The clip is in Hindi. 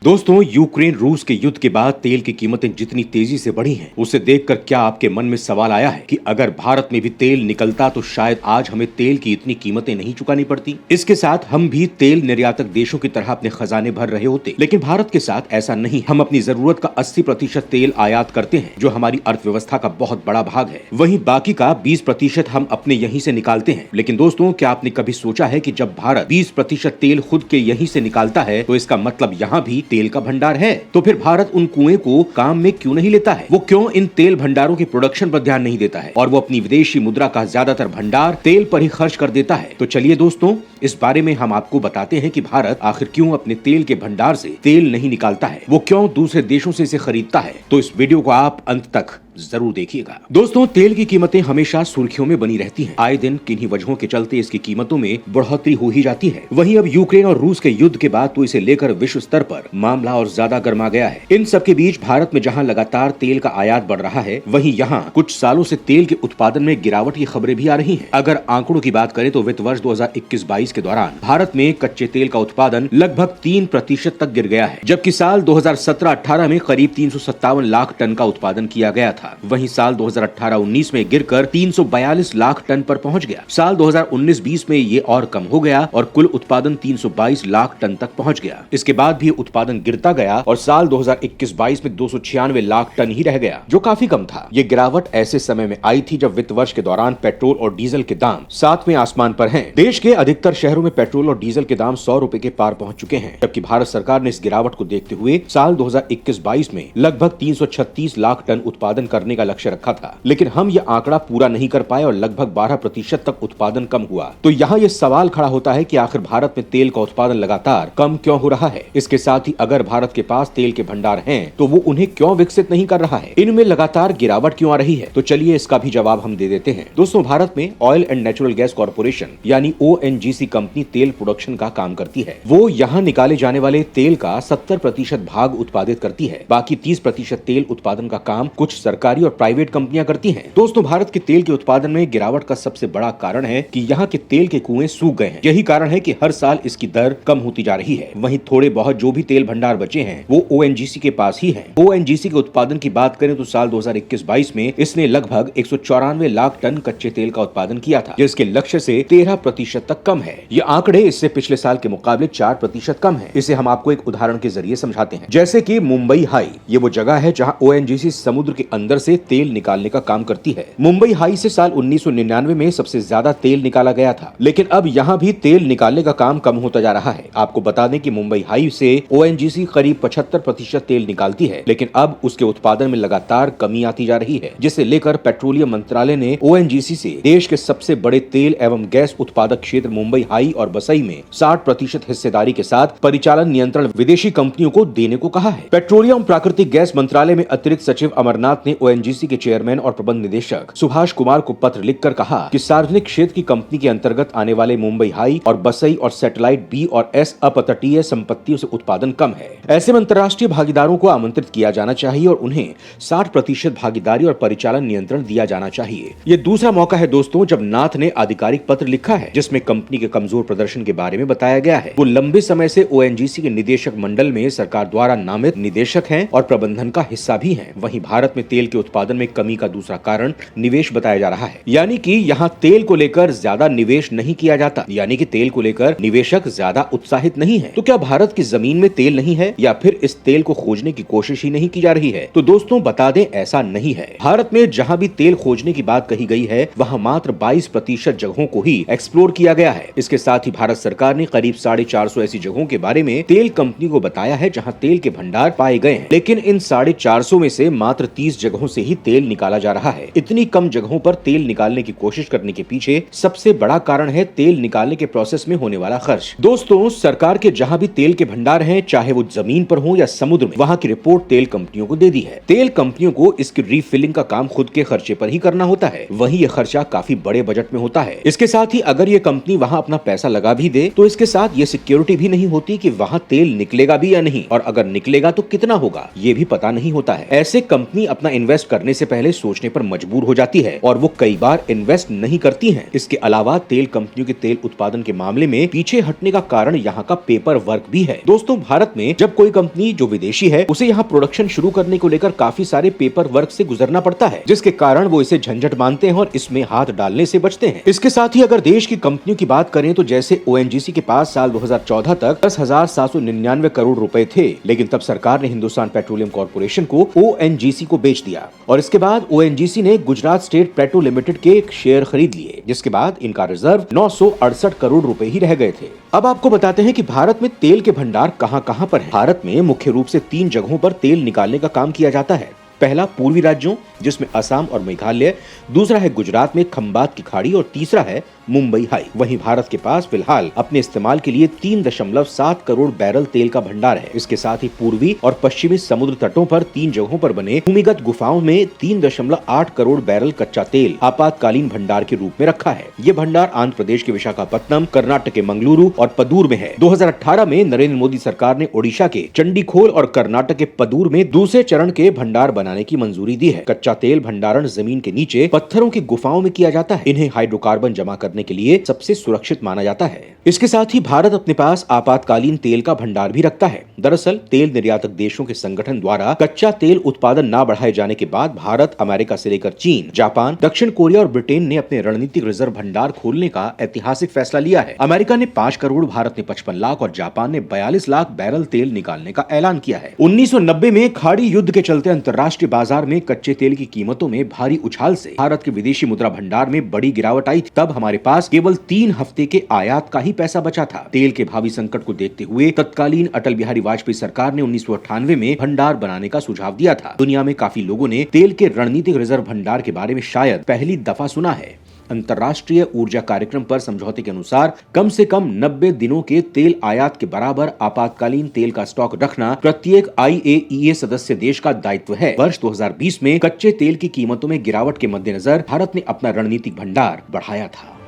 दोस्तों, यूक्रेन रूस के युद्ध के बाद तेल की कीमतें जितनी तेजी से बढ़ी हैं, उसे देखकर क्या आपके मन में सवाल आया है कि अगर भारत में भी तेल निकलता तो शायद आज हमें तेल की इतनी कीमतें नहीं चुकानी पड़ती। इसके साथ हम भी तेल निर्यातक देशों की तरह अपने खजाने भर रहे होते, लेकिन भारत के साथ ऐसा नहीं। हम अपनी जरूरत का 80% तेल आयात करते हैं, जो हमारी अर्थव्यवस्था का बहुत बड़ा भाग है। वहीं बाकी का 20% हम अपने यहीं से निकालते हैं। लेकिन दोस्तों, क्या आपने कभी सोचा है कि जब भारत 20% तेल खुद के यहीं से निकालता है तो इसका मतलब यहाँ भी तेल का भंडार है। तो फिर भारत उन कुएं को काम में क्यों नहीं लेता है? वो क्यों इन तेल भंडारों के प्रोडक्शन पर ध्यान नहीं देता है और वो अपनी विदेशी मुद्रा का ज्यादातर भंडार तेल पर ही खर्च कर देता है? तो चलिए दोस्तों, इस बारे में हम आपको बताते हैं कि भारत आखिर क्यों अपने तेल के भंडार से तेल नहीं निकालता है, वो क्यों दूसरे देशों से इसे खरीदता है। तो इस वीडियो को आप अंत तक जरूर देखिएगा। दोस्तों, तेल की कीमतें हमेशा सुर्खियों में बनी रहती हैं। आए दिन किन्हीं वजहों के चलते इसकी कीमतों में बढ़ोतरी हो ही जाती है। वहीं अब यूक्रेन और रूस के युद्ध के बाद तो इसे लेकर विश्व स्तर पर मामला और ज्यादा गर्मा गया है। इन सब के बीच भारत में जहां लगातार तेल का आयात बढ़ रहा है, वहीं यहाँ कुछ सालों से तेल के उत्पादन में गिरावट की खबरें भी आ रही है। अगर आंकड़ों की बात करें तो वित्त वर्ष 2021-22 के दौरान भारत में कच्चे तेल का उत्पादन लगभग 3% तक गिर गया है, जबकि साल 2017-18 में करीब 357 लाख टन का उत्पादन किया गया था। वहीं साल 2018-19 में गिरकर 342 लाख टन पर पहुंच गया। साल 2019-20 में ये और कम हो गया और कुल उत्पादन 322 लाख टन तक पहुंच गया। इसके बाद भी उत्पादन गिरता गया और साल 2021-22 में 296 लाख टन ही रह गया, जो काफी कम था। ये गिरावट ऐसे समय में आई थी जब वित्त वर्ष के दौरान पेट्रोल और डीजल के दाम 7वें आसमान पर हैं। देश के अधिकतर शहरों में पेट्रोल और डीजल के दाम 100 रुपए के पार पहुंच चुके हैं, जबकि भारत सरकार ने इस गिरावट को देखते हुए साल 2021-22 में लगभग 336 लाख टन उत्पादन करने का लक्ष्य रखा था। लेकिन हम ये आंकड़ा पूरा नहीं कर पाए और लगभग 12% तक उत्पादन कम हुआ। तो यहाँ ये सवाल खड़ा होता है कि आखिर भारत में तेल का उत्पादन लगातार कम क्यों हो रहा है? इसके साथ ही अगर भारत के पास तेल के भंडार हैं, तो वो उन्हें क्यों विकसित नहीं कर रहा है? इनमें लगातार गिरावट क्यों आ रही है? तो चलिए इसका भी जवाब हम दे देते हैं। दोस्तों, भारत में oil and natural gas corporation यानी ONGC कंपनी तेल प्रोडक्शन का काम करती है। वो यहाँ निकाले जाने वाले तेल का 70% भाग उत्पादित करती है। बाकी 30% तेल उत्पादन का काम कुछ सरकारी और प्राइवेट कंपनियां करती हैं। दोस्तों, भारत के तेल के उत्पादन में गिरावट का सबसे बड़ा कारण है कि यहाँ के तेल के कुएं सूख गए हैं। यही कारण है कि हर साल इसकी दर कम होती जा रही है। वहीं थोड़े बहुत जो भी तेल भंडार बचे हैं, वो ONGC के पास ही हैं। ONGC के उत्पादन की बात करें तो साल 2021-22 में इसने लगभग 194 लाख टन कच्चे तेल का उत्पादन किया था, जो इसके लक्ष्य से 13% तक कम है। ये आंकड़े इससे पिछले साल के मुकाबले 4% कम है। इसे हम आपको एक उदाहरण के जरिए समझाते हैं। जैसे कि मुंबई हाई, ये वो जगह है जहाँ ONGC समुद्र के अंदर से तेल निकालने का काम करती है। मुंबई हाई से साल 1999 में सबसे ज्यादा तेल निकाला गया था, लेकिन अब यहाँ भी तेल निकालने का काम कम होता जा रहा है। आपको बता दें कि मुंबई हाई से ONGC करीब 75% तेल निकालती है, लेकिन अब उसके उत्पादन में लगातार कमी आती जा रही है, जिसे लेकर पेट्रोलियम मंत्रालय ने ONGC से देश के सबसे बड़े तेल एवं गैस उत्पादक क्षेत्र मुंबई हाई और बसई में 60% हिस्सेदारी के साथ परिचालन नियंत्रण विदेशी कंपनियों को देने को कहा है। पेट्रोलियम प्राकृतिक गैस मंत्रालय में अतिरिक्त सचिव अमरनाथ ने ONGC के चेयरमैन और प्रबंध निदेशक सुभाष कुमार को पत्र लिखकर कहा कि सार्वजनिक क्षेत्र की कंपनी के अंतर्गत आने वाले मुंबई हाई और बसई और सैटेलाइट B और S अपतटीय संपत्तियों से उत्पादन कम है। ऐसे में अंतर्राष्ट्रीय भागीदारों को आमंत्रित किया जाना चाहिए और उन्हें 60% भागीदारी और परिचालन नियंत्रण दिया जाना चाहिए। ये दूसरा मौका है दोस्तों जब नाथ ने आधिकारिक पत्र लिखा है, जिसमें कंपनी के कमजोर प्रदर्शन के बारे में बताया गया है। वो लंबे समय से ONGC के निदेशक मंडल में सरकार द्वारा नामित निदेशक हैं और प्रबंधन का हिस्सा भी हैं। वहीं भारत में तेल के उत्पादन में कमी का दूसरा कारण निवेश बताया जा रहा है, यानी कि यहाँ तेल को लेकर ज्यादा निवेश नहीं किया जाता, यानी कि तेल को लेकर निवेशक ज्यादा उत्साहित नहीं है। तो क्या भारत की जमीन में तेल नहीं है या फिर इस तेल को खोजने की कोशिश ही नहीं की जा रही है? तो दोस्तों, बता दें, ऐसा नहीं है। भारत में जहाँ भी तेल खोजने की बात कही गई है, वहाँ मात्र 22% जगहों को ही एक्सप्लोर किया गया है। इसके साथ ही भारत सरकार ने करीब 450 ऐसी जगहों के बारे में तेल कंपनी को बताया है जहाँ तेल के भंडार पाए गए हैं, लेकिन इन 450 में से मात्र 30 जगहों से ही तेल निकाला जा रहा है। इतनी कम जगहों पर तेल निकालने की कोशिश करने के पीछे सबसे बड़ा कारण है तेल निकालने के प्रोसेस में होने वाला खर्च। दोस्तों, सरकार के जहां भी तेल के भंडार हैं, चाहे वो जमीन पर हो या समुद्र में, वहां की रिपोर्ट तेल कंपनियों को दे दी है। तेल कंपनियों को इसकी रीफिलिंग का काम खुद के खर्चे पर ही करना होता है। वहीं ये खर्चा काफी बड़े बजट में होता है। इसके साथ ही अगर ये कंपनी वहां अपना पैसा लगा भी दे, तो इसके साथ ये सिक्योरिटी भी नहीं होती कि वहां तेल निकलेगा भी या नहीं, और अगर निकलेगा तो कितना होगा, ये भी पता नहीं होता है। ऐसे कंपनी अपना इन्वेस्ट करने से पहले सोचने पर मजबूर हो जाती है और वो कई बार इन्वेस्ट नहीं करती हैं। इसके अलावा तेल कंपनियों के तेल उत्पादन के मामले में पीछे हटने का कारण यहाँ का पेपर वर्क भी है। दोस्तों, भारत में जब कोई कंपनी जो विदेशी है उसे यहाँ प्रोडक्शन शुरू करने को लेकर काफी सारे पेपर वर्क से गुजरना पड़ता है, जिसके कारण वो इसे झंझट मानते हैं और इसमें हाथ डालने से बचते हैं। इसके साथ ही अगर देश की कंपनियों की बात करें तो जैसे ओएनजीसी के पास साल 2014 तक 10,799 करोड़ रुपए थे, लेकिन तब सरकार ने हिंदुस्तान पेट्रोलियम कॉर्पोरेशन को ओएनजीसी को बेच दिया और इसके बाद ओएनजीसी ने गुजरात स्टेट पेट्रो लिमिटेड के एक शेयर खरीद लिए, जिसके बाद इनका रिजर्व 968 करोड़ रुपए ही रह गए थे। अब आपको बताते हैं कि भारत में तेल के भंडार कहां पर हैं। भारत में मुख्य रूप से 3 जगहों पर तेल निकालने का काम किया जाता है। पहला पूर्वी राज्यों जिसमें असम और मेघालय, दूसरा है गुजरात में खंबात की खाड़ी और तीसरा है मुंबई हाई। वहीं भारत के पास फिलहाल अपने इस्तेमाल के लिए 3.7 करोड़ बैरल तेल का भंडार है। इसके साथ ही पूर्वी और पश्चिमी समुद्र तटों पर 3 जगहों पर बने भूमिगत गुफाओं में 3.8 करोड़ बैरल कच्चा तेल आपातकालीन भंडार के रूप में रखा है। ये भंडार आंध्र प्रदेश के विशाखापट्टनम, कर्नाटक के मंगलुरु और पदूर में है। 2018 में नरेंद्र मोदी सरकार ने ओडिशा के चंडीखोल और कर्नाटक के पदूर में दूसरे चरण के भंडार बनाने की मंजूरी दी है। कच्चा तेल भंडारण जमीन के नीचे पत्थरों की गुफाओं में किया जाता है। इन्हें हाइड्रोकार्बन जमा करने के लिए सबसे सुरक्षित माना जाता है। इसके साथ ही भारत अपने पास आपातकालीन तेल का भंडार भी रखता है। दरअसल तेल निर्यातक देशों के संगठन द्वारा कच्चा तेल उत्पादन न बढ़ाए जाने के बाद भारत, अमेरिका से लेकर चीन, जापान, दक्षिण कोरिया और ब्रिटेन ने अपने रणनीतिक रिजर्व भंडार खोलने का ऐतिहासिक फैसला लिया है। अमेरिका ने 5 करोड़, भारत ने 55 लाख और जापान ने 42 लाख बैरल तेल निकालने का ऐलान किया है। 1990 में खाड़ी युद्ध के चलते अंतर्राष्ट्रीय बाजार में कच्चे तेल की कीमतों में भारी उछाल से भारत के विदेशी मुद्रा भंडार में बड़ी गिरावट आई थी। तब हमारे पास केवल 3 हफ्ते के आयात का ही पैसा बचा था। तेल के भावी संकट को देखते हुए तत्कालीन अटल बिहारी वाजपेयी सरकार ने 1998 में भंडार बनाने का सुझाव दिया था। दुनिया में काफी लोगों ने तेल के रणनीतिक रिजर्व भंडार के बारे में शायद पहली दफा सुना है। अंतर्राष्ट्रीय ऊर्जा कार्यक्रम पर समझौते के अनुसार कम से कम 90 दिनों के तेल आयात के बराबर आपातकालीन तेल का स्टॉक रखना प्रत्येक IAEA सदस्य देश का दायित्व है। वर्ष 2020 में कच्चे तेल की कीमतों में गिरावट के मद्देनजर भारत ने अपना रणनीतिक भंडार बढ़ाया था।